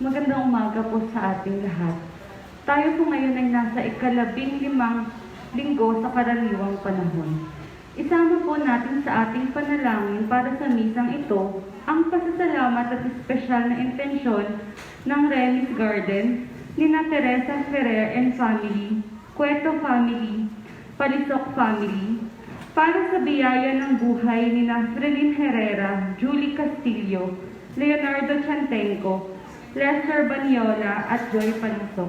Magandang umaga po sa ating lahat. Tayo po ngayon ay nasa ika-15 linggo sa karaniwang panahon. Isama po natin sa ating panalangin para sa misang ito ang pasasalamat at espesyal na intensyon ng Remis Garden, nina Teresa Ferrer and Family, Cueto Family, Palisok Family, para sa biyaya ng buhay nina Frelin Herrera, Julie Castillo, Leonardo Chantenco, Lester Baniola at Joy Palisok.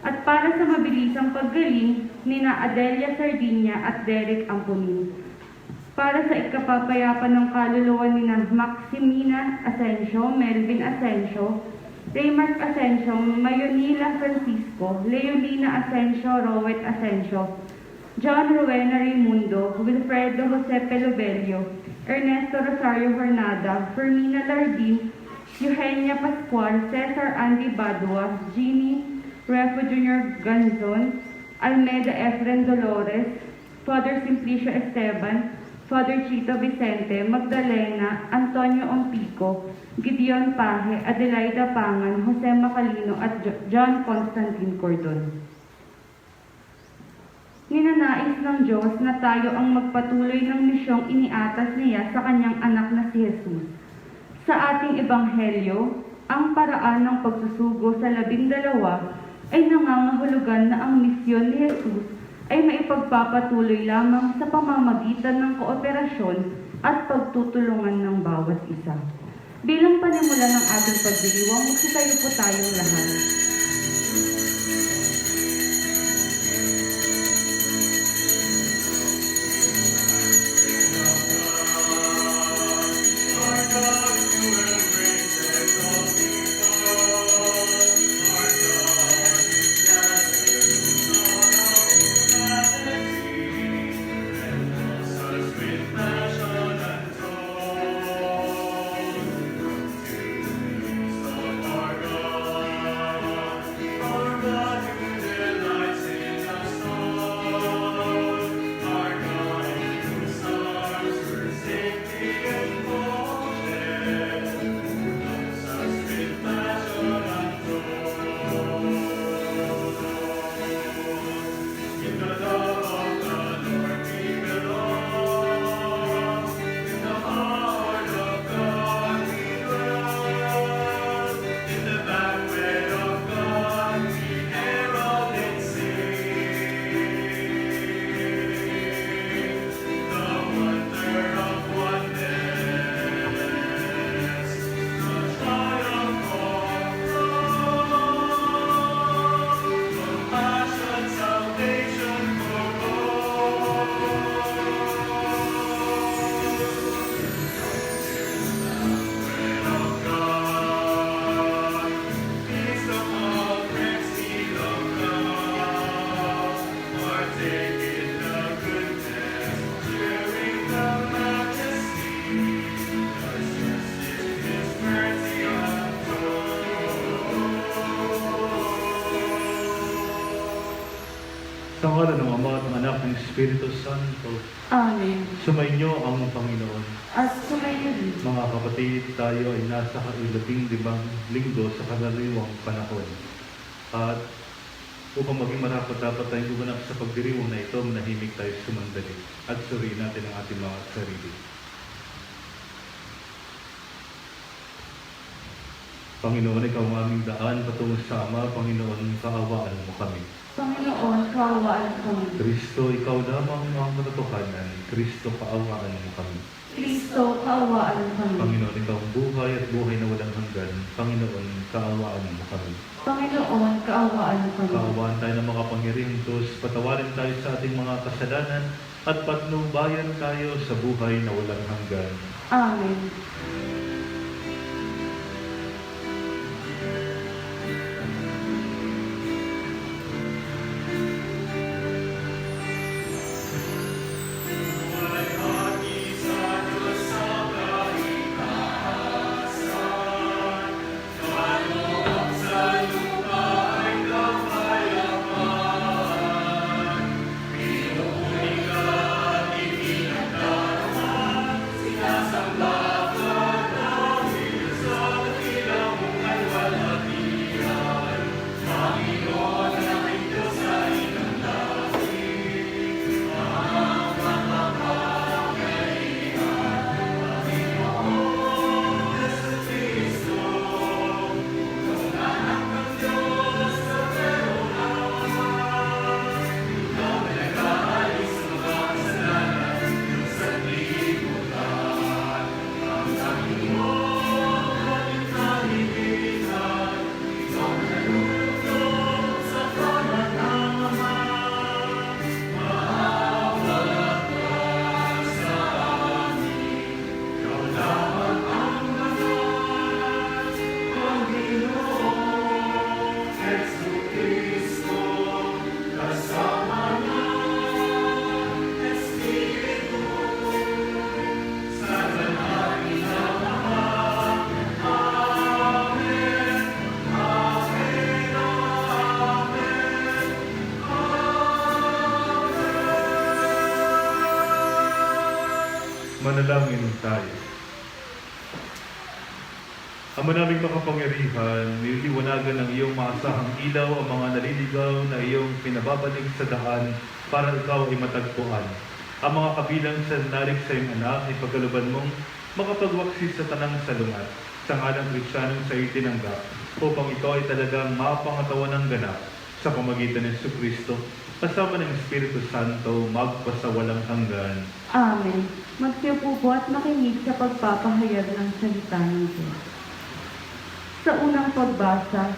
At para sa mabilisang paggaling nina Adelia Sardinia at Derek Ampunin. Para sa ikapapayapa ng kaluluwa nina Maximina Asensio, Melvin Asensio, Raymark Asensio, Mayonila Francisco, Leolina Asensio, Rowet Asensio, John Rowena Raimundo, Wilfredo Jose Pelobelio, Ernesto Rosario Hornada, Fermina Lardin, Eugenia Pascual, Cesar Andy Badua, Jeannie Refo Jr. Ganzon, Almeda Efren Dolores, Father Simplicio Esteban, Father Chito Vicente, Magdalena, Antonio Ompico, Gideon Paje, Adelaida Pangan, Jose Macalino at John Constantine Cordon. Ninanais ng Diyos na tayo ang magpatuloy ng misyong iniatas niya sa kanyang anak na si Jesus. Sa ating ebanghelyo, ang paraan ng pagsusugo sa 12 ay nangangahulugan na ang misyon ni Jesus ay maipagpapatuloy lamang sa pamamagitan ng kooperasyon at pagtutulungan ng bawat isa. Bilang panimula ng ating pagdiriwang, magsitayo po tayong lahat. Sa ngalan ng Ama at ng Anak ng Espiritu Santo, Amen. sumainyo ang Panginoon. At sumayo din. Mga kapatid, tayo ay nasa 15 linggo sa karaniwang panahon. At upang maging marapat, dapat tayong gumanap sa pagdiriwang na ito, manahimik tayo sumandali at suriin natin ang ating mga sarili. Panginoon, ikaw ang aming daan patungo sa Ama. Panginoon, kaawaan mo kami. Panginoon, kaawaan kami. Kristo, ikaw lamang ang katotohanan. Kristo, kaawaan mo kami. Kristo, kaawaan kami. Panginoon, ikaw ang buhay at buhay na walang hanggan. Panginoon, kaawaan mo kami. Panginoon, kaawaan kami. Kaawaan tayo ng makapangyarihang Diyos. Patawarin tayo sa ating mga kasalanan at patnubayan tayo sa buhay na walang hanggan. Amen. Manalangin tayo. Ama naming makapangyarihan, nililiwanagan ng iyong maasahang ilaw ang mga naliligaw na iyong pinababalik sa daan para ikaw ay matagpuan. Ang mga kabilang sa nalig sa iyong anak, ipagkaluban mong makapagwaksi sa tanang salungat, sa ngalang Kristiyanong sa itinanggap, upang ito ay talagang mapangatawan ng ganap sa pamagitan ng Jesucristo, kasama ng Espiritu Santo, magpasawalang hanggan. Amen. Magsiupo po at makinig sa pagpapahayag ng salita ng Diyos. Sa unang pagbasa,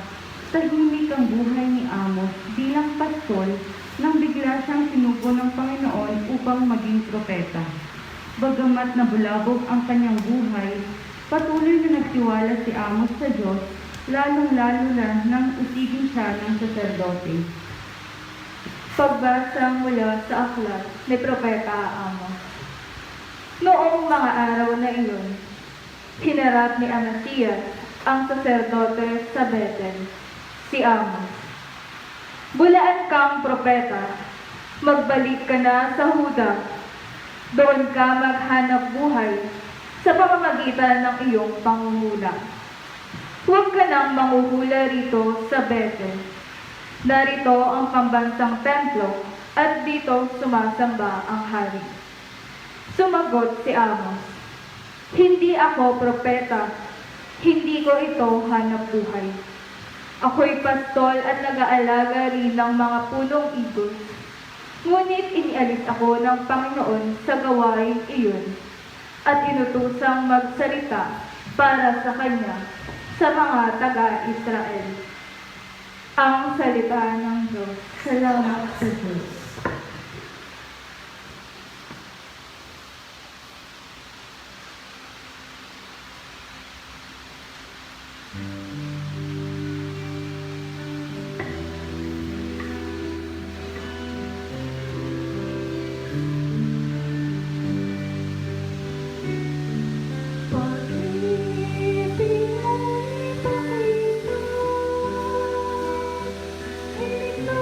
tahimik ang buhay ni Amos bilang pastol nang bigla siyang sinugo ng Panginoon upang maging propeta. Bagamat nabulabog ang kanyang buhay, patuloy na nagtiwala si Amos sa Diyos, lalong-lalo na nang usigin siya ng saserdote. Pagbasa mula sa aklat ni Propeta Amos. Noong mga araw na iyon, hinarap ni Amasias ang saserdote sa Bethel, si Amos. Bulaan kang propeta, magbalik ka na sa Huda. Doon ka maghanap buhay sa pamamagitan ng iyong pangunguna. Huwag ka nang manguhula rito sa Bethel. Narito ang pambansang templo at dito sumasamba ang hari. Sumagot si Amos, hindi ako propeta, hindi ko ito hanap buhay. Ako'y pastol at nag-aalaga rin ng mga punong igos. Ngunit inialis ako ng Panginoon sa gawain iyon at inutusang magsalita para sa Kanya sa mga taga-Israel. Ang salita ng Diyos. Salamat sa Diyos. Pag-ibig ay pakita, ito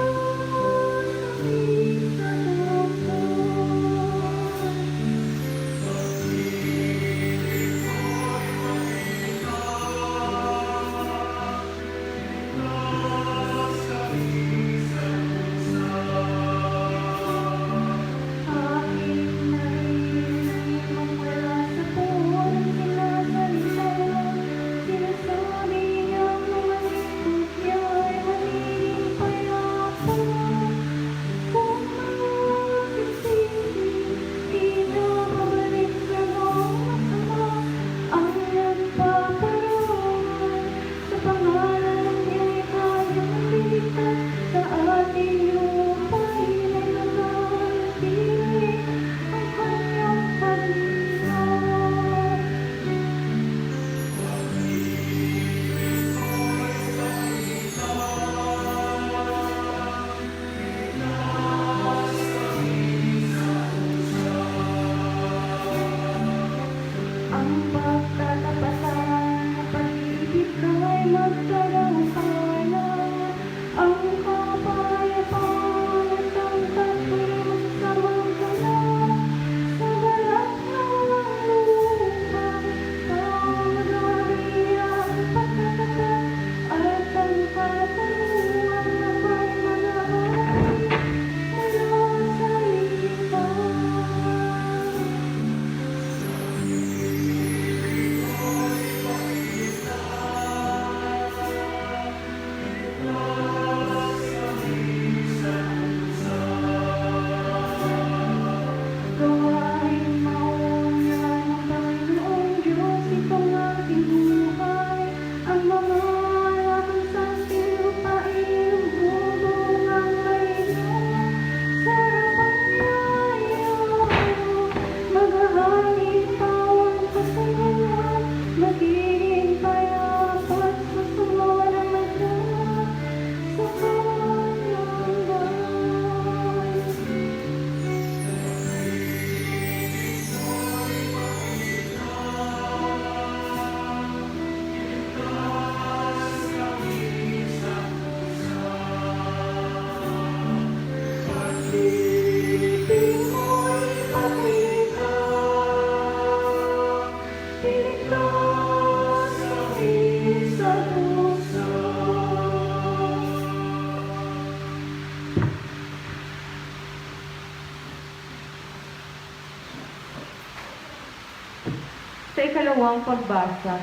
Sa ikalawang pagbasa,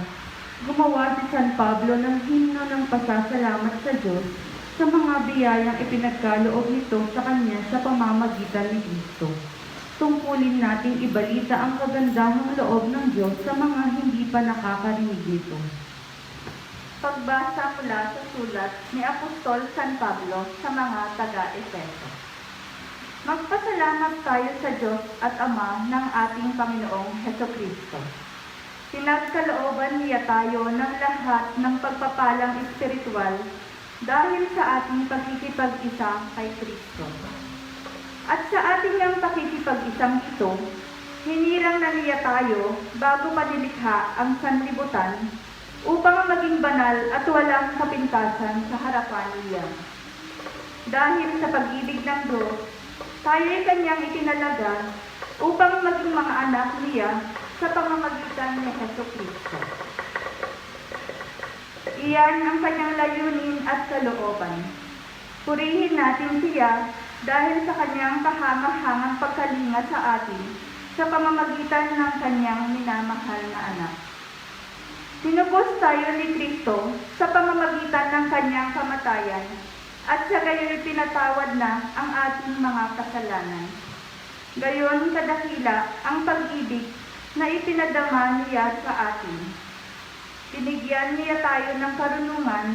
gumawa si San Pablo ng himno ng pasasalamat sa Diyos sa mga biyayang ipinagkaloob nito sa kanya sa pamamagitan ni Kristo. Tungkulin nating ibalita ang kagandahang loob ng Diyos sa mga hindi pa nakakarinig nito. Pagbasa mula sa sulat ni Apostol San Pablo sa mga taga-Efeso. Magpasalamat tayo sa Diyos at Ama ng ating Panginoong Hesukristo. Pinagkalooban niya tayo ng lahat ng pagpapalang espiritual dahil sa ating pakikipag-isa kay Kristo. At sa ating ang pakikipag-isang ito, hinirang na niya tayo bago pa nilikha ang sanlibutan upang maging banal at walang kapintasan sa harapan niya. Dahil sa pag-ibig ng Diyos, tayo'y kanyang itinalaga upang maging mga anak niya sa pamamagitan ni Hesukristo. Iyan ang kanyang layunin at kalooban. Purihin natin siya dahil sa kanyang kahangahangang pagkalinga sa atin sa pamamagitan ng kanyang minamahal na anak. Tinubos tayo ni Kristo sa pamamagitan ng kanyang kamatayan at sa gayon pinatawad na ang ating mga kasalanan. Gayon kadakila ang pag-ibig na ipinadama niya sa atin. Binigyan niya tayo ng karunungan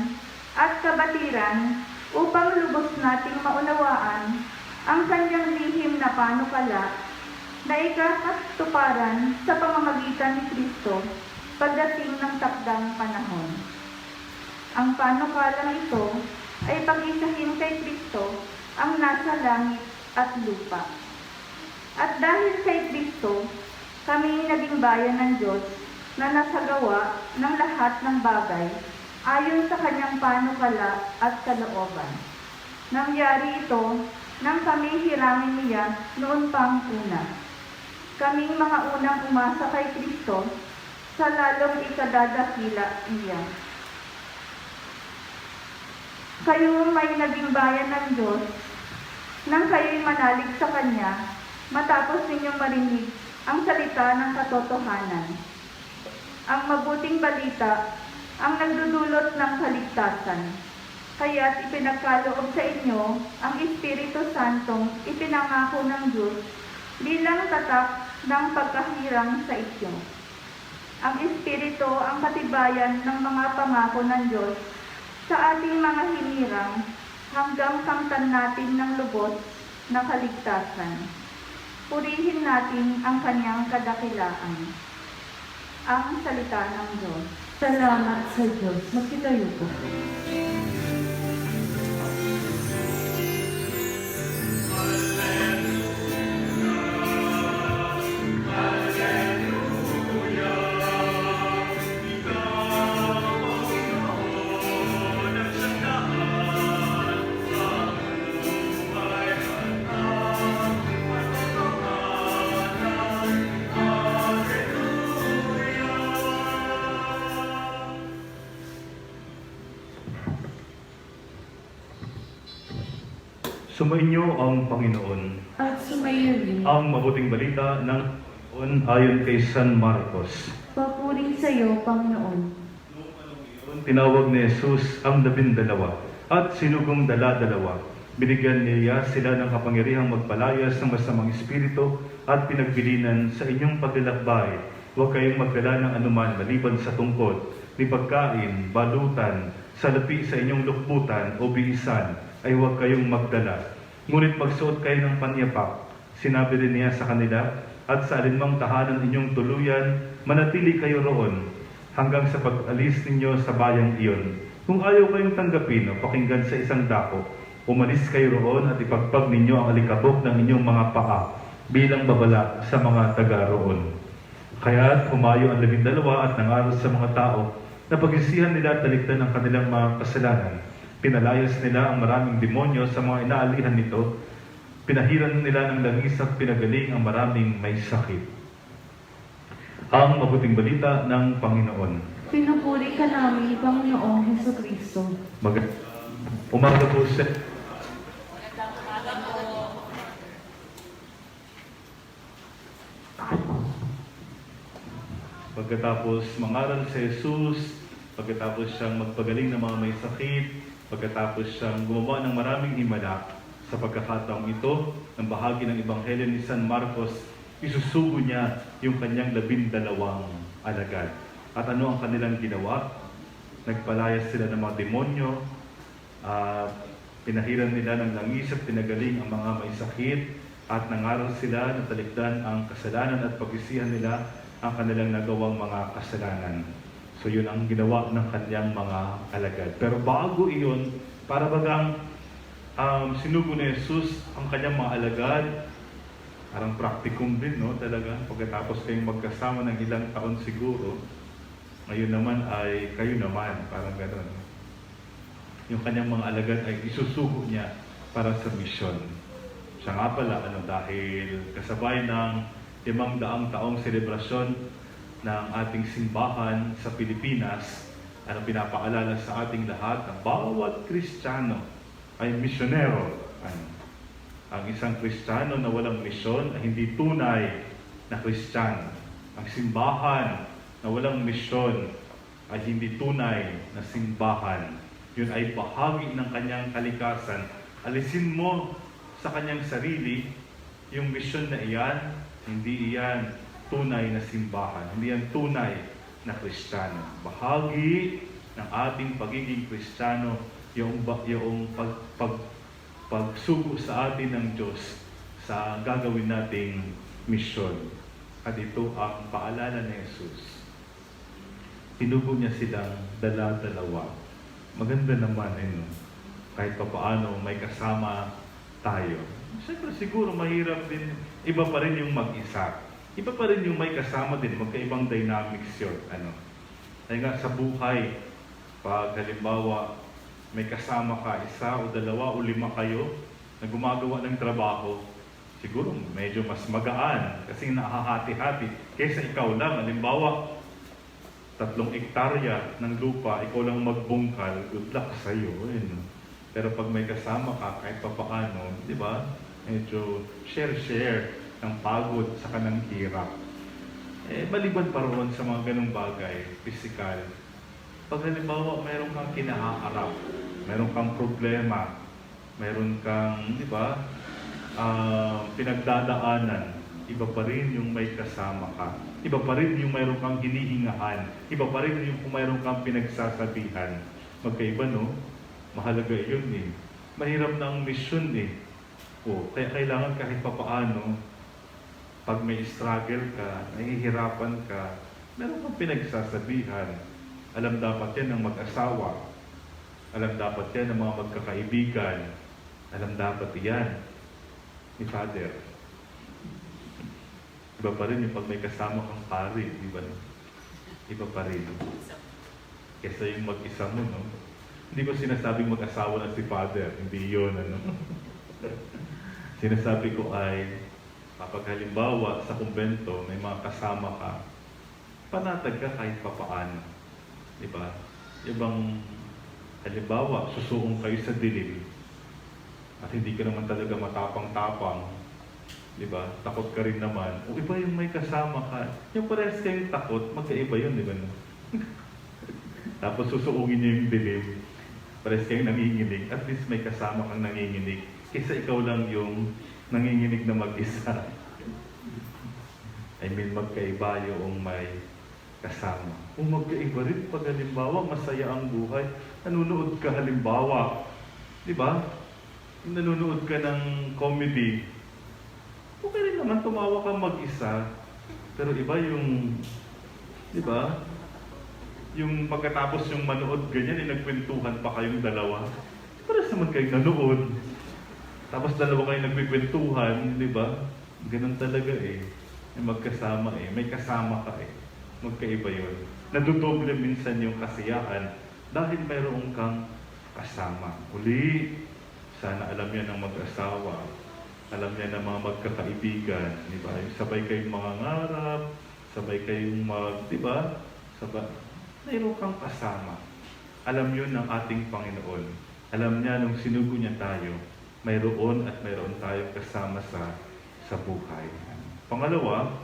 at kabatiran upang lubos nating maunawaan ang kanyang lihim na panukala na ikakatuparan sa pamamagitan ni Kristo pagdating ng takdang panahon. Ang panukalang ito ay pag-isahin kay Kristo ang nasa langit at lupa. At dahil kay Kristo, kami naging bayan ng Diyos na nasagawa ng lahat ng bagay ayon sa kanyang panukala at kalooban. Nangyari ito nang kami hiramin niya noon pang una. Kaming mga unang umasa kay Kristo sa lalong ikadadakila niya. Kayo may naging bayan ng Diyos nang kayo'y manalig sa Kanya matapos ninyong marinig ang salita ng katotohanan. Ang mabuting balita ang nagdudulot ng kaligtasan. Kaya't ipinagkaloob sa inyo ang Espiritu Santong ipinangako ng Diyos bilang tatak ng pagkahirang sa inyo. Ang Espiritu ang katibayan ng mga pangako ng Diyos sa ating mga hinirang hanggang kamtan natin ng lubos na kaligtasan. Purihin natin ang kanyang kadakilaan. Ang salita ng Diyos. Salamat sa Diyos. Magkitayo po. Sumainyo ang Panginoon. At sumayo rin. Ang mabuting balita ng Panginoon ayon kay San Marcos. Papuri sa iyo, Panginoon. Tinawag ni Jesus ang 12 at sinugong dala-dalawa. Binigyan niya sila ng kapangyarihang magpalayas ng masamang espiritu at pinagbilinan sa inyong paglalakbay. Huwag kayong magdala ng anuman maliban sa tungkod, ni pagkain, balutan, salapi sa inyong lukbutan o biisan ay huwag kayong magdala. Ngunit magsuot kayo ng panyapak. Sinabi din niya sa kanila, at sa alinmang tahanan inyong tuluyan, manatili kayo roon hanggang sa pag-alis ninyo sa bayang iyon. Kung ayaw kayong tanggapin o pakinggan sa isang dako, umalis kayo roon at ipagpag ninyo ang alikabok ng inyong mga paa bilang babala sa mga taga roon. Kaya't humayo ang 12 at nangaral sa mga tao na pag-isihan nila at talikdan ang kanilang mga kasalanan. Pinalayas nila ang maraming demonyo sa mga inaalihan nito. Pinahiran nila ng langis at pinagaling ang maraming may sakit. Ang mabuting balita ng Panginoon. Pinupuri ka namin, Panginoong Hesukristo. Umaga po sa... Pagkatapos mangaral si Jesus, pagkatapos siyang magpagaling ng mga may sakit, pagkatapos siyang gumawa ng maraming himala, sa pagkakataong ito, ng bahagi ng Ebanghelyo ni San Marcos, isusugo niya yung kanyang 12 alagad. At ano ang kanilang ginawa? Nagpalayas sila ng mga demonyo, pinahiran nila ng langis at pinagaling ang mga may sakit, at nangaral sila na talikdan ang kasalanan at pag-isihan nila ang kanilang nagawang mga kasalanan. So yun ang ginawa ng kanyang mga alagad. Pero bago iyon, para bagang sinugo ni Jesus ang kanyang mga alagad, parang practicum din, no? Talaga, pagkatapos kayong magkasama ng ilang taon siguro, ngayon naman ay kayo naman, parang gano'n. Yung kanyang mga alagad ay isusugo niya para sa misyon. Siya nga pala, dahil kasabay ng 500 taong selebrasyon ng ating simbahan sa Pilipinas, pinapaalala sa ating lahat na bawat Kristiyano ay misyonero. Ang isang Kristiyano na walang misyon ay hindi tunay na Kristiyano. Ang simbahan na walang misyon ay hindi tunay na simbahan. Yun ay bahagi ng kanyang kalikasan. Alisin mo sa kanyang sarili yung misyon na iyan, hindi iyan tunay na simbahan. Hindi yan tunay na Kristiyano. Bahagi ng ating pagiging Kristiyano yung pagsugo sa atin ng Diyos sa gagawin nating misyon. At ito ang paalala ni Jesus. Tinugo niya silang dala-dalawa. Maganda naman, kahit papaano may kasama tayo. Siyempre siguro mahirap din, iba pa rin yung mag-isa. Iba pa rin yung may kasama din, magkaibang dynamics yun. Ay nga sa buhay, pag halimbawa may kasama ka, 1 o 2 o 5 kayo na gumagawa ng trabaho, siguro medyo mas magaan kasi nahahati-hati kaysa ikaw lang. Halimbawa, 3 hektarya ng lupa, ikaw lang magbungkal, good luck sa'yo. Pero pag may kasama ka, kahit papaano, di ba? Medyo share-share ng pagod sa kanang hirap. Maliban pa roon sa mga ganong bagay, physical. Pag halimbawa, mayroon kang kinaharap, mayroon kang problema, mayroon kang, di ba, pinagdadaanan, iba pa rin yung may kasama ka. Iba pa rin yung mayroon kang hinihingahan. Iba pa rin yung kung mayroon kang pinagsasabihan. Magkaiba, no? Mahalaga yun, Mahirap na ang misyon, kaya kailangan kahit papaano, pag may struggle ka, nahihirapan ka, meron kang pinagsasabihan. Alam dapat yan ng mag-asawa. Alam dapat yan ng mga magkakaibigan. Alam dapat yan ni Father. Iba pa rin yung pag may kasama kang pari, di ba? Iba pa rin. Kesa yung mag-isa mo, no? Hindi ko sinasabing mag-asawa na si Father. Hindi yun, Sinasabi ko ay, kapag halimbawa sa kumbento, may mga kasama ka, panatag ka kahit papaano. Diba? Ibang, halimbawa, susuong kayo sa dilim, at hindi ka naman talaga matapang-tapang, diba? Takot ka rin naman. O iba yung may kasama ka, yung parehas kayong takot, magkaiba yun, diba? Tapos susuungin niyo yung dilim, parehas kayong nanginginig, at least may kasama kang nanginginig, kaysa ikaw lang yung nanginginig na mag-isa. I mean, magkaiba yung may kasama. Kung magkaiba rin, pag halimbawa, masaya ang buhay, nanunood ka halimbawa, di ba? Nanunood ka ng comedy, okay rin naman, tumawa ka mag-isa, pero iba yung, di ba? Yung pagkatapos yung manood ganyan, nagkwentuhan pa kayong dalawa, parang naman kayong nanood. Tapos dalawa kayo nagkikwentuhan, di ba? Ganun talaga May magkasama may kasama ka Magkaiba yun. Nadudoble minsan yung kasiyahan dahil mayroon kang kasama. Uli, sana alam yan ng mag-asawa, alam yan ng mga magkakaibigan, di ba? Sabay kayong mangangarap, sabay kayong di ba? Mayroon kang kasama. Alam yun ng ating Panginoon. Alam niya nung sinugo niya tayo, mayroon at mayroon tayong kasama sa buhay. Pangalawa,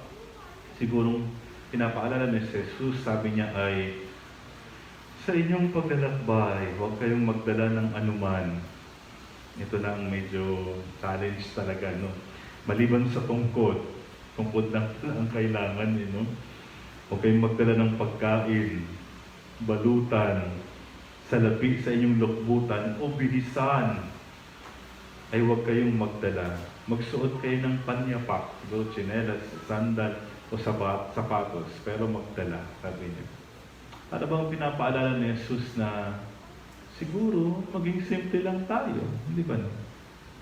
sigurong pinapaalala ni Jesus, sabi niya ay, sa inyong paglalakbay, huwag kayong magdala ng anuman. Ito na ang medyo challenge talaga, no? Maliban sa tungkod lang ang kailangan, no? Huwag kayong magdala ng pagkain, balutan, salapi sa inyong lukbutan, o bihisan, ay huwag kayong magdala. Magsuot kayo ng panyapak, siguro tsinelas, sandal, o sapatos, pero magdala, sabi niya. Ano bang pinapaalala ni Jesus na siguro maging simple lang tayo, hindi ba? No?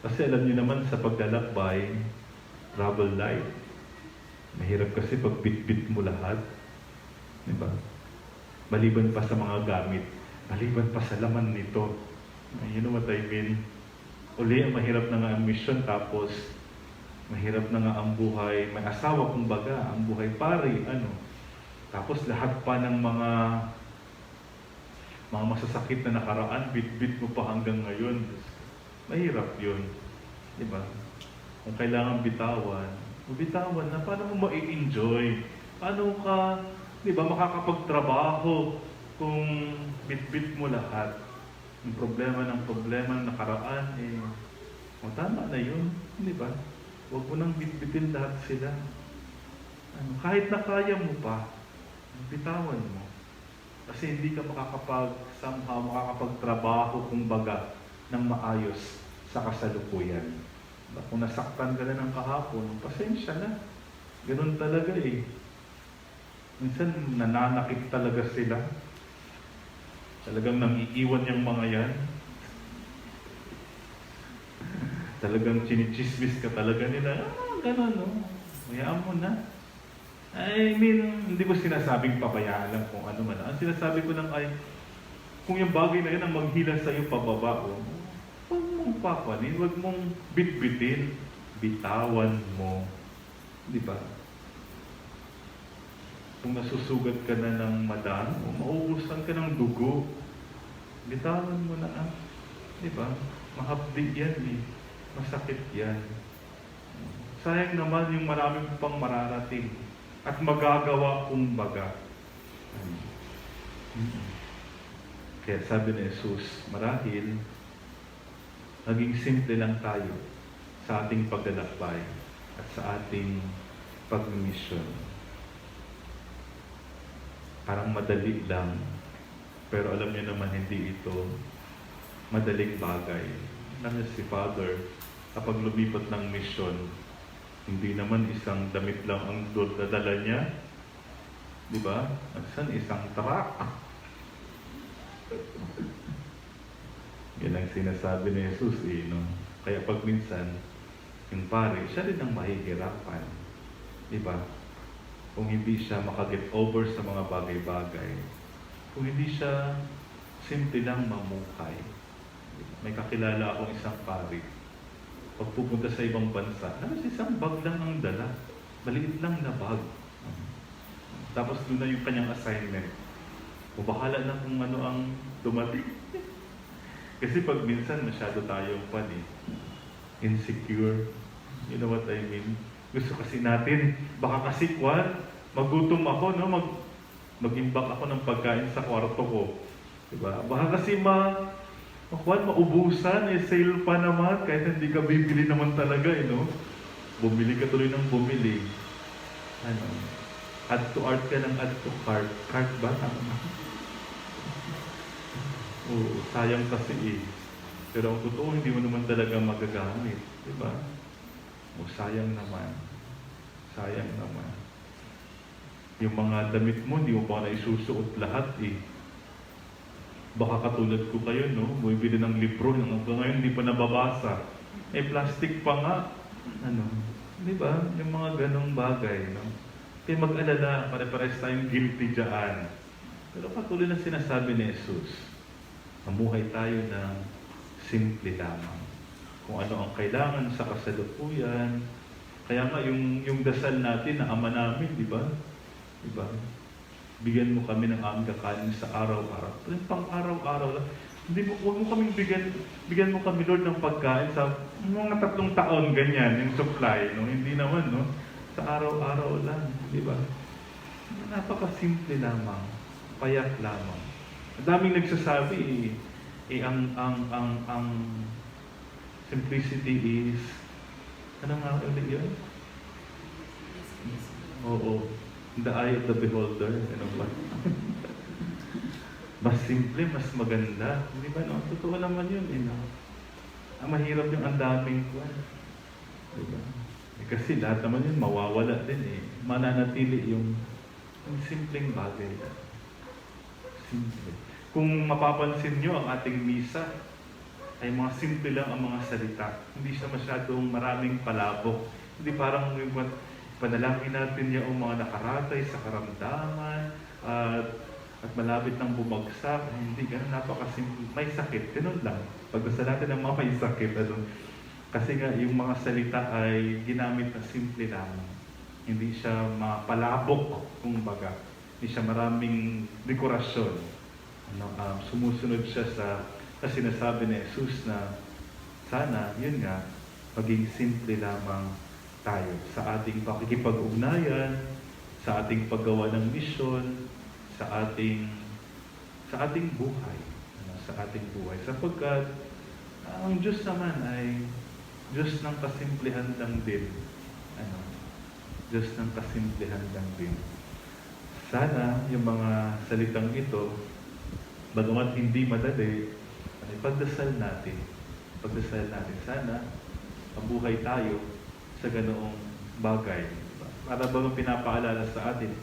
Kasi alam niyo naman sa paglalakbay, travel light. Mahirap kasi pag bit-bit mo lahat, di ba? Maliban pa sa mga gamit, maliban pa sa laman nito. You know what I mean? Uli, mahirap na nga ang mission, tapos mahirap na nga ang buhay. May asawa, kumbaga, ang buhay pari, ano. Tapos lahat pa ng mga masasakit na nakaraan, bit-bit mo pa hanggang ngayon. Mahirap yun. Di ba? Kung kailangan bitawan, bitawan na, paano mo ma-enjoy? Paano ka, di ba, makakapagtrabaho kung bit-bit mo lahat? Yung problema ng nakaraan, tama na yun. Di ba? Huwag mo nang bit-bitin lahat sila. Kahit na kaya mo pa, bitawan mo. Kasi hindi ka makakapagtrabaho, kumbaga, ng maayos sa kasalukuyan. Kung nasaktan ka na ng kahapon, pasensya na. Ganun talaga eh. Minsan nananakit talaga sila. Talagang nangiiwan yung mga yan. Talagang chinichismis ka talaga nila. Ganun, no? Mayaan mo na. I mean, hindi ko sinasabing pabayaan lang kung ano man. Ang sinasabi ko lang ay, kung yung bagay na yun ang maghila sa iyo pababa, huwag mong papanin, huwag mong bitbitin, bitawan mo. Di ba? Kung nasusugat ka na ng madami, o mauubusan ka ng dugo, bitawan mo na. Di ba? Mahapdi yan eh. Masakit yan. Sayang naman yung marami pang mararating at magagawa, kumbaga. Kaya sabi ni Jesus, marahil naging simple lang tayo sa ating paglalakbay at sa ating pagmisyon. Parang madali lang, pero alam niyo naman hindi ito madaling bagay. Alam niyo si Father, kapag lumipat ng misyon, hindi naman isang damit lang ang dadala niya. Di ba? Minsan isang truck. Yan ang sinasabi ni Jesus eh. No? Kaya pag minsan, yung pare, siya rin ang mahihirapan. Di ba? Kung hindi siya makaget over sa mga bagay-bagay. Kung hindi siya simple lang mamukay. May kakilala akong isang pare. Pag pupunta sa ibang bansa, isang bag lang ang dala. Maliit lang na bag. Tapos doon na yung kanyang assignment. O bahala na kung ano ang dumating. Kasi pag minsan masyado tayong insecure. You know what I mean? Gusto kasi natin, baka kasi magutom ako, no? Mag-imbak ako ng pagkain sa kwarto ko. Diba? Baka kasi maubusan, sale pa naman, kahit hindi ka bibili naman talaga, no? Bumili ka tuloy ng bumili. Add to art ka ng add to cart. Cart ba? Oo, sayang kasi eh. Pero ang totoo, hindi mo naman talaga magagamit. Diba? Sayang naman. Sayang naman. Yung mga damit mo, hindi mo pa na isusuot lahat eh. Baka katulad ko kayo, no? Bumibili ng libro, hanggang ngayon hindi pa nababasa. Plastic pa nga. Di ba? Yung mga ganong bagay, no? Kaya mag-alala, pare-pares tayong guilty dyan. Pero patuloy na sinasabi ni Jesus, mamuhay tayo ng simple lamang. Kung ano ang kailangan sa kasalukuyan. Kaya nga, yung dasal natin na Ama namin, di ba? Di ba? Bigyan mo kami ng aming kakanin sa araw-araw. Pero pang araw-araw lang. Huwag mo kaming bigyan mo kami, Lord, ng pagkain sa mga 3 taon, ganyan, yung supply. No? Hindi naman, no? Sa araw-araw lang. Di ba? Napakasimple lamang, payat lamang. Ang daming nagsasabi, ang simplicity is, ano nga ulit yun? Oo, the eye of the beholder, ano ba? Mas simple, mas maganda. Hindi ba, no? Totoo naman yun, no? Ang mahirap yung ang daming kwan. Diba? Kasi lahat naman yun, mawawala din Mananatili yung simpleng bagay. Simple. Kung mapapansin nyo, ang ating misa ay mga simple lang ang mga salita. Hindi siya masyadong maraming palabok. Hindi parang yung panalangin natin yung mga nakaratay sa karamdaman at malapit ng bumagsak. Hindi ganun, napakasimple. May sakit, ganun lang. Pagdasal natin ng mga may sakit, kasi nga yung mga salita ay ginamit na simple lamang. Hindi siya mapalabok, kumbaga. Hindi siya maraming dekorasyon. Sumusunod siya sa sinasabi ni Jesus na sana, yun nga, maging simple lamang tayo sa ating pakikipag-ugnayan, sa ating paggawa ng misyon, sa ating buhay. Sa ating buhay. Sapagkat ang Diyos naman ay Diyos ng kasimplehan lang din. Diyos ng kasimplehan lang din. Sana yung mga salitang ito, bagamat hindi madali, pagdasal natin. Pagdasal natin. Sana mabuhay tayo sa ganoong bagay. Para ba pinapaalala sa atin,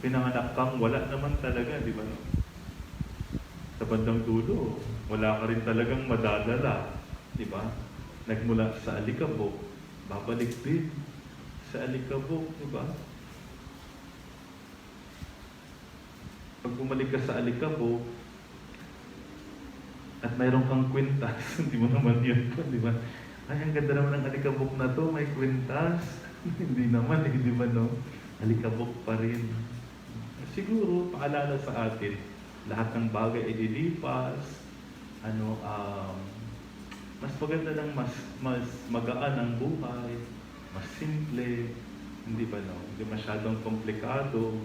pinanganak kang wala naman talaga, di ba? Sa bandang dulo, wala ka rin talagang madadala. Di ba? Nagmula sa alikabok, babalik din sa alikabok, di ba? Pag bumalik ka sa alikabok, at mayroon kang kwintas, hindi mo naman yun po, di ba? Ay, ang ganda naman ng alikabok na to, may kwintas. Hindi naman, di ba, no? Alikabok pa rin. Siguro, paalala sa atin, lahat ng bagay ay lilipas, mas maganda lang, mas magaan ang buhay, mas simple, hindi ba, no? Hindi masyadong komplikado,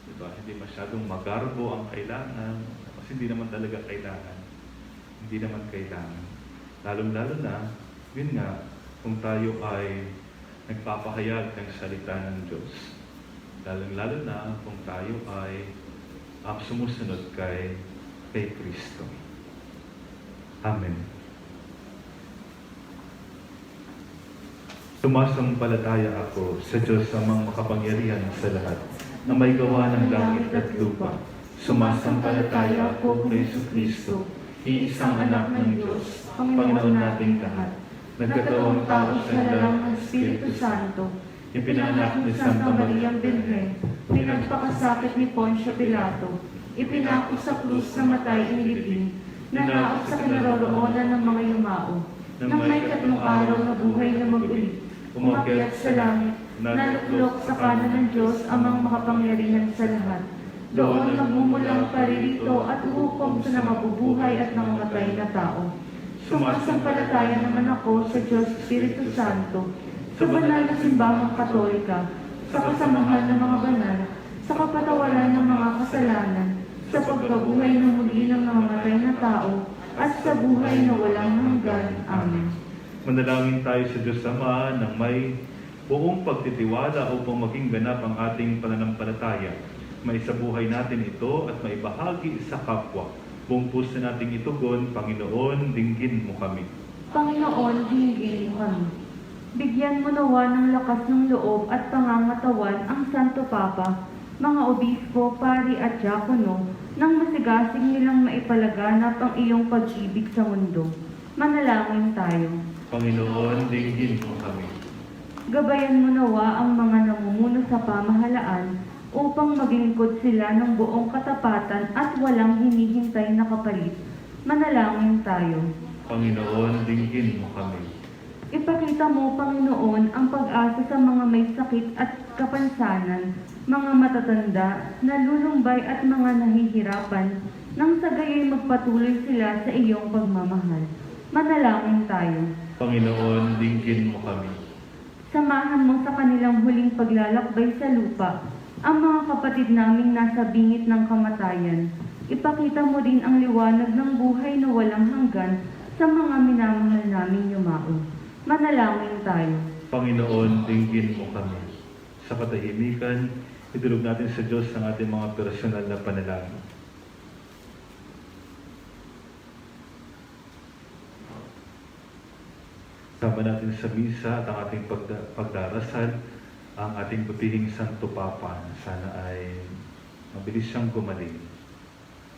di ba? Hindi masyadong magarbo ang kailangan, kasi hindi naman talaga kailangan. Hindi naman kailangan. Lalong-lalo na, yun nga, kung tayo ay nagpapahayag ng salita ng Diyos. Lalong-lalo na kung tayo ay sumusunod kay Kristo. Amen. Sumasampalataya ako sa Diyos amang makapangyarihan sa lahat, na may gawa ng langit at lupa. Sumasampalataya ako kay Kristo, iisang anak ng Diyos, Panginoon nating lahat. Nagkatawang tao sa lalang ng Espiritu Santo, ipinanganak ni Santa Maria Birhen, pinagpakasakit ni Poncio Pilato, ipinako sa krus na matay inilibing, nanaot sa kinaroroonan ng mga yumao, nang may 3 araw na buhay na mag-uli, umakyat sa langit, naluklok sa kanan ng Diyos amang makapangyarihan sa lahat. Doon magmumulang paririto at hukom sa namabubuhay at nangamatay na tao. Sumasampalataya naman ako sa Diyos Espiritu Santo, sa banal na simbahang Katolika, sa kasamahan ng mga banal, sa kapatawaran ng mga kasalanan, sa pagkabuhay ng muli ng nangamatay na tao, at sa buhay na walang hanggan. Amen. Manalangin tayo sa Diyos Ama ng may buong pagtitiwala upang maging ganap ang ating pananampalataya. Maisabuhay natin ito at maibahagi sa kapwa. Buong puso nating itugon, Panginoon, dinggin mo kami. Panginoon, dinggin mo kami. Bigyan mo nawa ng lakas ng loob at pangangatawan ang Santo Papa, mga obispo, pari at diakono, nang masigasig nilang maipalaganap ang iyong pag-ibig sa mundo. Manalangin tayo. Panginoon, dinggin mo kami. Gabayan mo nawa ang mga namumuno sa pamahalaan upang maglingkod sila ng buong katapatan at walang hinihintay na kapalit. Manalangin tayo. Panginoon, dinggin mo kami. Ipakita mo, Panginoon, ang pag-asa sa mga may sakit at kapansanan, mga matatanda, nalulumbay at mga nahihirapan, nang sa gayoy magpatuloy sila sa iyong pagmamahal. Manalangin tayo. Panginoon, dinggin mo kami. Samahan mo sa kanilang huling paglalakbay sa lupa ang mga kapatid naming nasa bingit ng kamatayan. Ipakita mo din ang liwanag ng buhay na walang hanggan sa mga minamahal naming yumao. Manalangin tayo. Panginoon, dinggin mo kami. Sa katahimikan, idulog natin sa Diyos ang ating mga personal na panalangin. Sama natin sa misa at ang ating pagdarasal, ang ating butihing Santo Papa. Sana ay mabilis siyang gumaling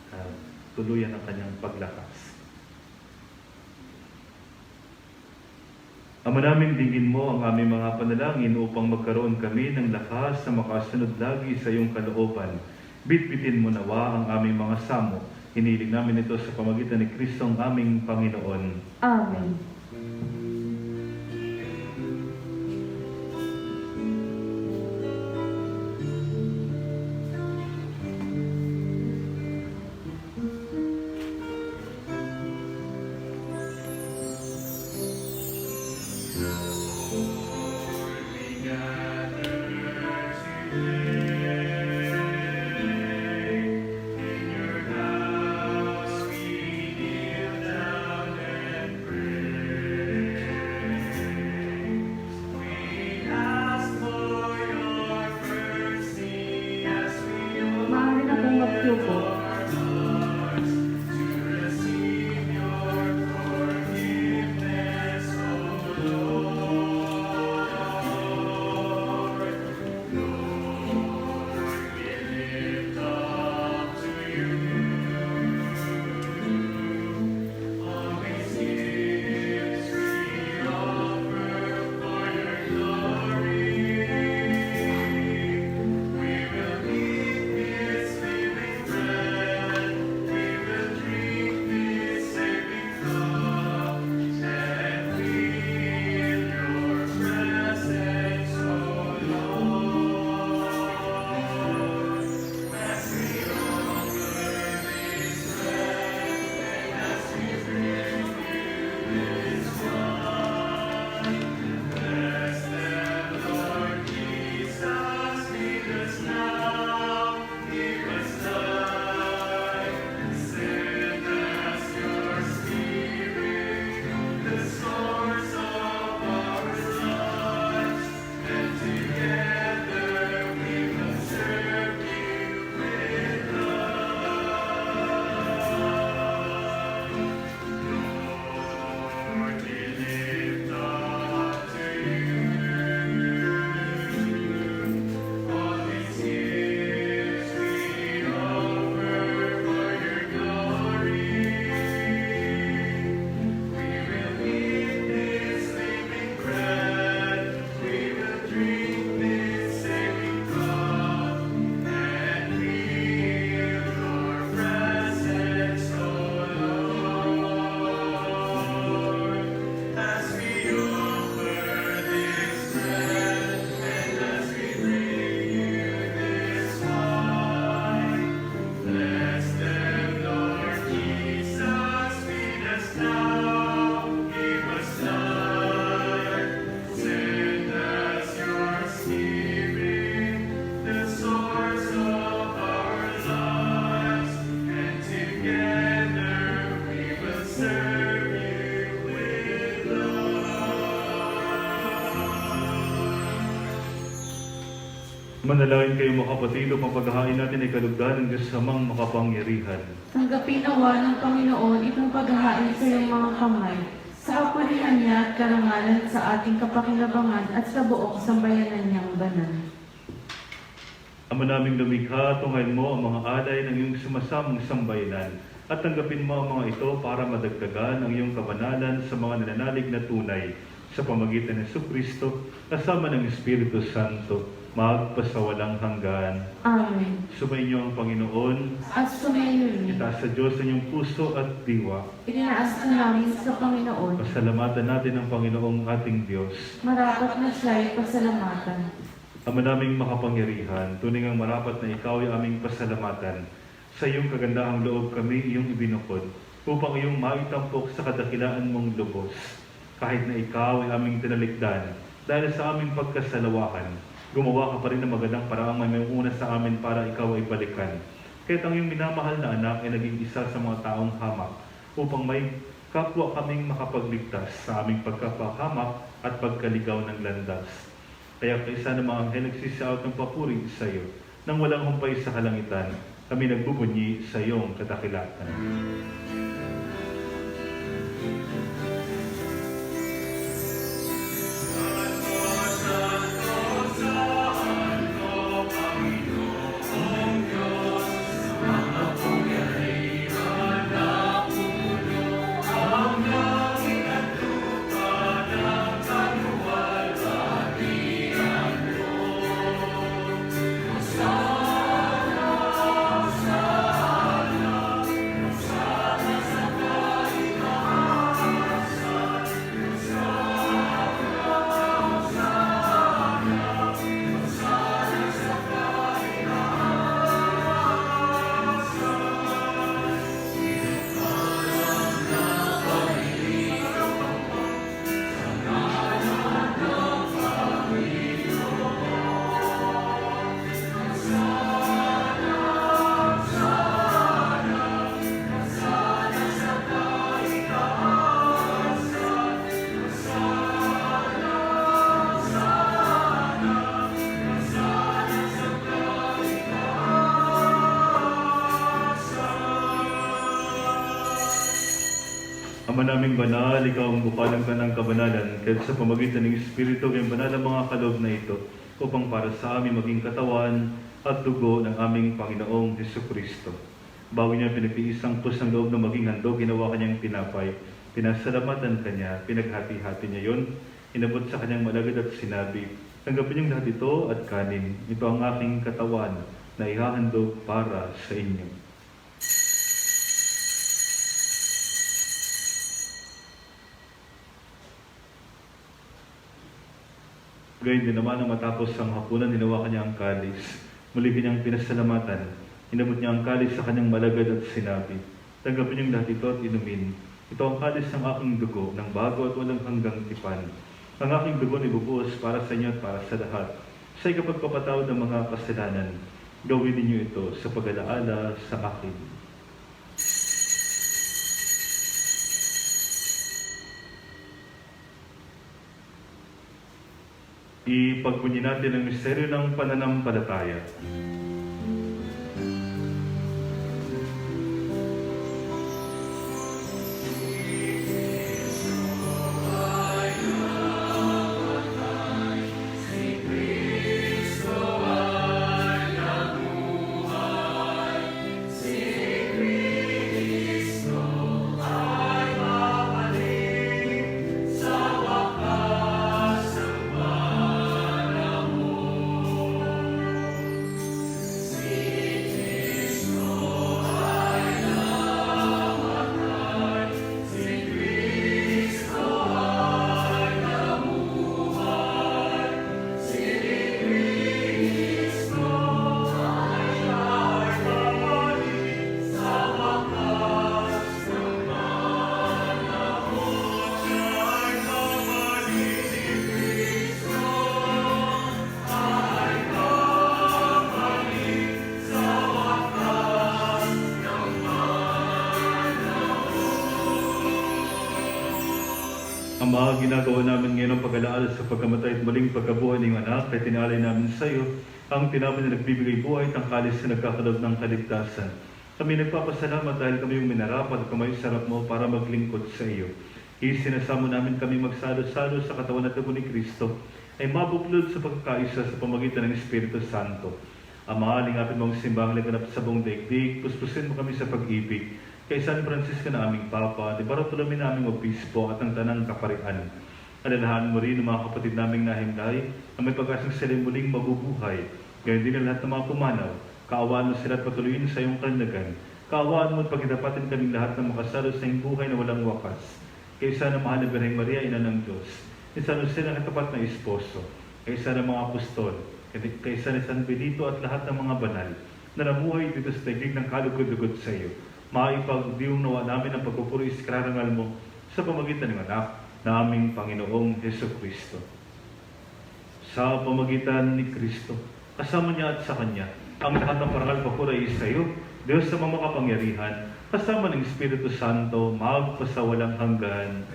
at tuluyan ang kanyang paglakas. Ama namin, dinggin mo ang aming mga panalangin upang magkaroon kami ng lakas na makasunod lagi sa iyong kalooban. Bitbitin mo nawa ang aming mga samo. Hiniling namin ito sa pamagitan ni Kristo ang aming Panginoon. Amen. Maaari na pong magsuko. Manalangin kayo mga kapatid upang paghahain natin ay kalugdan ng Diyos samang makapangyarihan. Tanggapin nawa ng Panginoon itong paghahain sa iyong mga kamay, sa kapulihan niya at karangalan sa ating kapakinabangan at sa buong sambayanan niyang banal. Ama naming lumikha, tunghayin mo ang mga alay ng iyong sumasamang sambayanan at tanggapin mo ang mga ito para madagdagan ang iyong kabanalan sa mga nananalig na tunay sa pamagitan ng Kristo kasama ng Espiritu Santo magpasawalang hanggan. Amen. Sumainyo ang Panginoon. At sumayo rin. Itaas sa Diyos ang iyong puso at diwa. Itinaas na namin sa Panginoon. Pasalamatan natin ang Panginoong ating Diyos. Marapat na siya'y pasalamatan. Ama naming makapangyarihan, tunay ngang marapat na ikaw ay aming pasalamatan. Sa iyong kagandahang loob kami iyong ibinukod, upang iyong maitampok sa kadakilaan mong lubos. Kahit na ikaw ay aming tinalikdan, Dahil sa aming pagkasalawahan, gumawa ka pa rin ng magandang paraang may una sa amin para ikaw ay balikan. Kaya't ang iyong minamahal na anak ay naging isa sa mga taong hamak upang may kapwa kaming makapagligtas sa aming pagkapahamak at pagkaligaw ng landas. Kaya kaisa ng mga anghel nagsisiawat ng papuri sa iyo, nang walang humpay sa kalangitan, kami nagbubunyi sa iyong kadakilatan. Ama naming banal, ikaw ang bukalang ka ng kabanalan, kahit sa pamagitan ng Espiritu, ang banal ang mga kaloob na ito, upang para sa amin maging katawan at dugo ng aming Panginoong Hesukristo. Bago niya pinagtiisang pus ng loob na maging handog, ginawa kanyang tinapay, pinasalamatan kanya, pinaghati-hati niya yon, inabot sa kanyang malagad at sinabi, tanggapin niyong lahat ito at kanin, ito ang aking katawan na ihahandog para sa inyo. Gayun din naman ang matapos ang hapunan, hinawakan niya ang kalis. Muli kanyang pinasalamatan. Inabot niya ang kalis sa kanyang malagad at sinabi, tanggapin niyong lahat ito at inumin. Ito ang kalis ng aking dugo, ng bago at walang hanggang tipan. Ang aking dugo ibubuhos para sa inyo at para sa lahat. Sa ikapagpapatawad ng mga kasalanan, gawin ninyo ito sa pag-alaala sa akin. Ipagbunyi natin ang misteryo ng pananampalataya. Ama, ginagawa namin ngayon ang pag-alaala sa pagkamatay at muling pagkabuhay ng iyong anak, kaya tinalay namin sa iyo ang tinapay na nagbibigay buhay at ang kalis na nagkakaloob ng kaligtasan. Kami nagpapasalamat dahil kami yung minarapat at kamay sarap mo para maglingkod sa iyo. Isinasamo namin kami magsalo-salo sa katawan at dugo ni Kristo ay mabuklod sa pagkakaisa sa pamagitan ng Espiritu Santo. Ama, lingapin mo ang simbang laganap sa buong daigdig, puspusin mo kami sa pag-ibig, kay San Francisco na aming Papa, ni Bartolome na aming Obispo at ang Tanang Kaparian. Alalahanin mo rin ang mga kapatid naming nahimlay na may pag-asang sila muling mabubuhay. Gayon din ang lahat ng mga pumanaw. Kaawaan mo sila at patuloyin sa iyong kalinagan. Kaawaan mo at pagkitapatin kaming lahat ng makasalo sa iyong buhay na walang wakas. Kaysa na mahal na Birheng Maria, Ina ng Diyos. Kaysa na sila ang katapat na esposo. Kaysa na mga apostol. Kaysa ni San Benito at lahat ng mga banal na namuhay dito sa daigdig ng kalugod-lugod sa iyo. Maipagdiwang nawa namin ang pagpupuri iskarangal mo sa pamagitan ng anak na aming Panginoong Hesukristo. sa pamagitan ni Kristo, kasama niya at sa Kanya, ang lahat ng parangal papuri sa iyo, Diyos sa mga makapangyarihan, kasama ng Espiritu Santo, magpasawalang hanggan.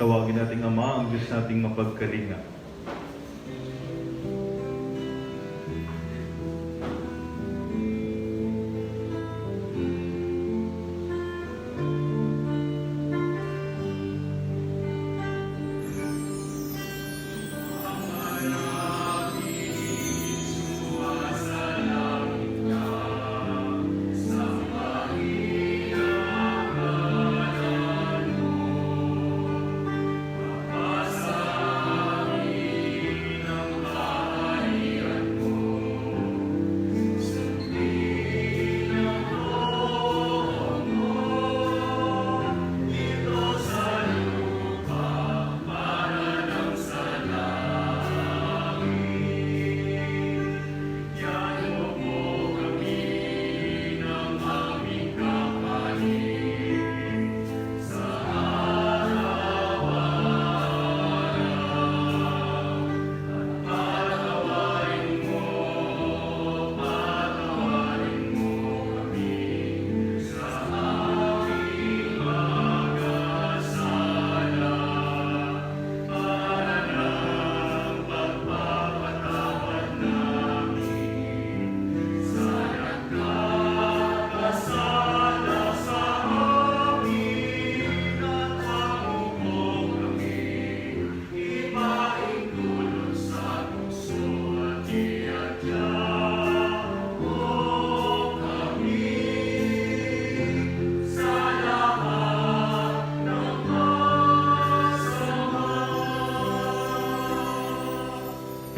Tawagin nating Ama, ang Diyos nating mapagkalinga.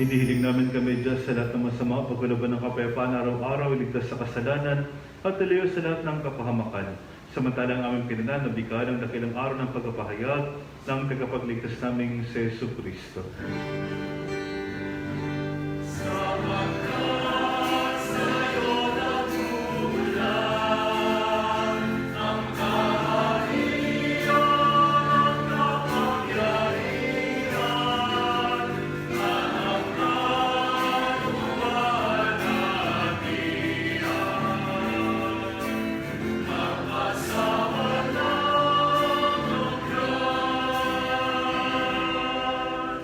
Hinihiling namin kami Diyos sa lahat ng masama, pagkalaban ng kapayapaan araw-araw, iligtas sa kasalanan, at tuloy sa lahat ng kapahamakan. Samantalang aming pinananabika ng dakilang araw ng pagpapahayag ng tagapagligtas naming si Jesucristo.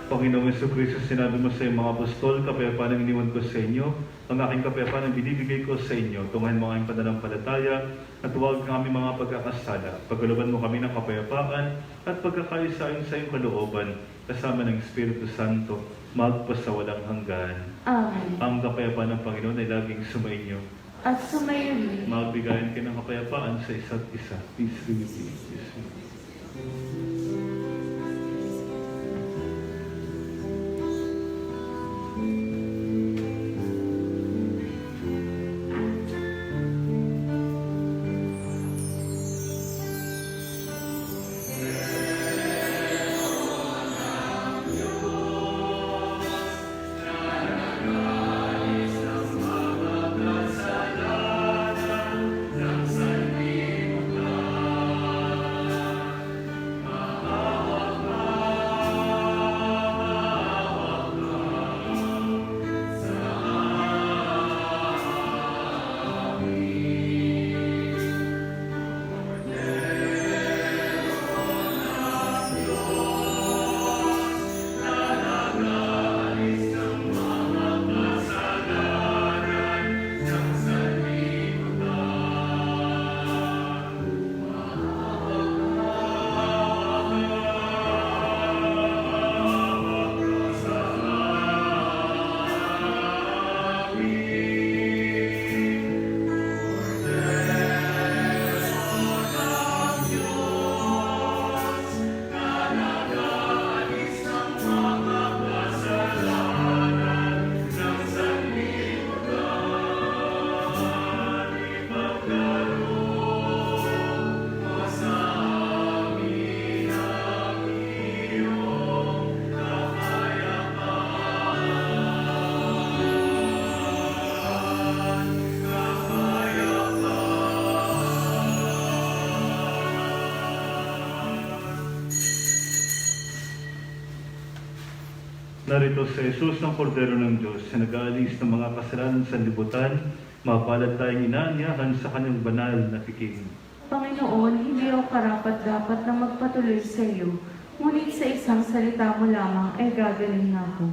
Panginoong Jesucristo, sinabi mo sa iyong mga apostol, kapayapaan ang iniwan ko sa inyo, ang aking kapayapaan ang binibigay ko sa inyo. Tunghayan mo ang aming pananampalataya at huwag ang aming mga pagkakasala. Pagkalooban mo kami ng kapayapaan at pagkakaisayon sa iyong kalooban, kasama ng Espiritu Santo, magpasawalang hanggan. Amen. Ang kapayapaan ng Panginoon ay laging sumainyo. At sumayo rin. Magbigayan kayo ng kapayapaan sa isa't isa. Peace be with you. Peace be with you. Narito si Jesus ng Kordero ng Diyos na nag-aalis ng mga kasalanan sa libutan, mapalad tayong inaanyahan sa kanyang banal na tikim. Panginoon, hindi ako karapat-dapat na magpatuloy sa iyo, ngunit sa isang salita mo lamang ay gagaling na ako.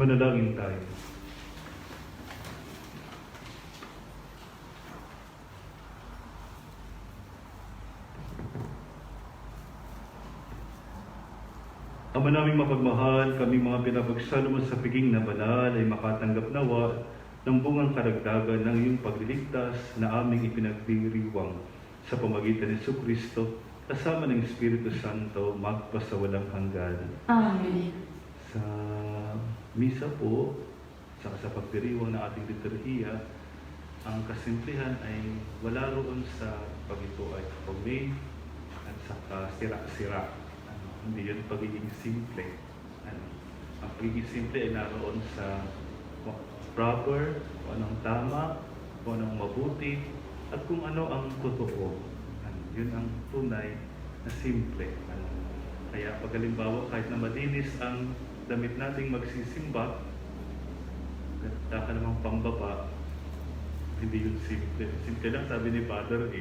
Manalangin tayo. Ama naming mapagmahal, kami mga pinapagsalo mo sa piging na banal ay makatanggap nawa ng bungang karagdagan ng iyong pagliligtas na aming ipinagdiriwang sa pamagitan ni Kristo kasama ng Espiritu Santo magpasawalang hanggan. Amen. Sa misa po, sa pagdiriwang ng ating liturhiya, ang kasimplihan ay wala roon sa pag ito ay kapag at saka sira-sira. Hindi yun pagiging simple. Ang pagiging simple ay naroon sa proper, kung anong tama, kung anong mabuti, at kung ano ang totoo. Yun ang tunay na simple. Kaya pag halimbawa, kahit na malinis ang damit nating magsisimba, ganda ka namang pambaba, hindi yun simple. Simple lang, sabi ni Father A.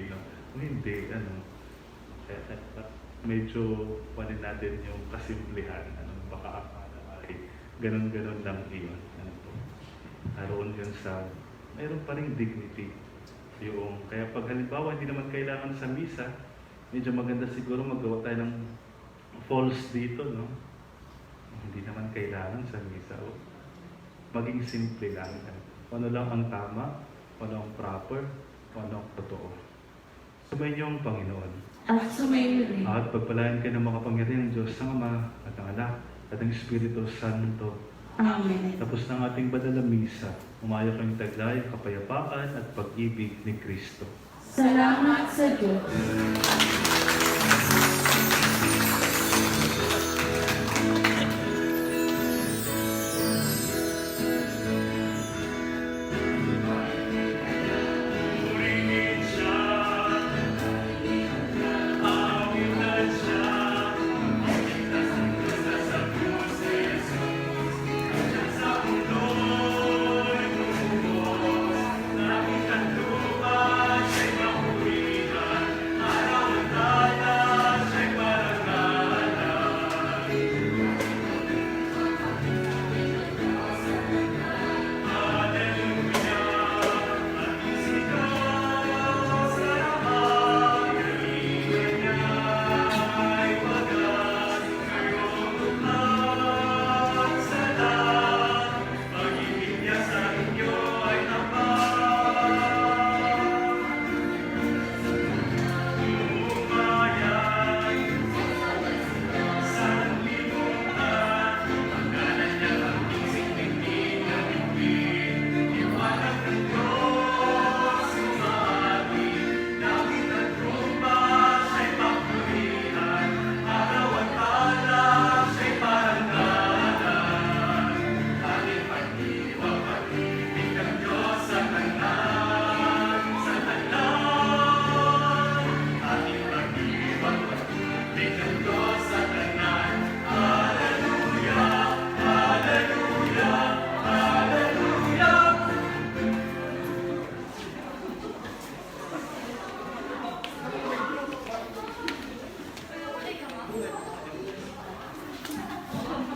Hindi, Kaya medyo panin natin yung kasimplihan. Baka akala ay ganun-ganun lang iyon. Naroon yun sa, mayroon pa rin dignity. Kaya pag halimbawa hindi naman kailangan sa misa, medyo maganda siguro magawa tayo ng falls dito, no? Hindi naman kailangan sa misa. Maging simple lang. Ano lang ang tama, ano ang proper, ano ang totoo. Sumayin niyo ang Panginoon. At sumayo rin. At pagpalain kayo ng makapangyarihang Diyos ng Ama at ng Anak at ng Espiritu Santo. Amen. Tapos ng ating banal na misa, umayo kayong taglay, kapayapaan at pag-ibig ni Kristo. Salamat sa Diyos.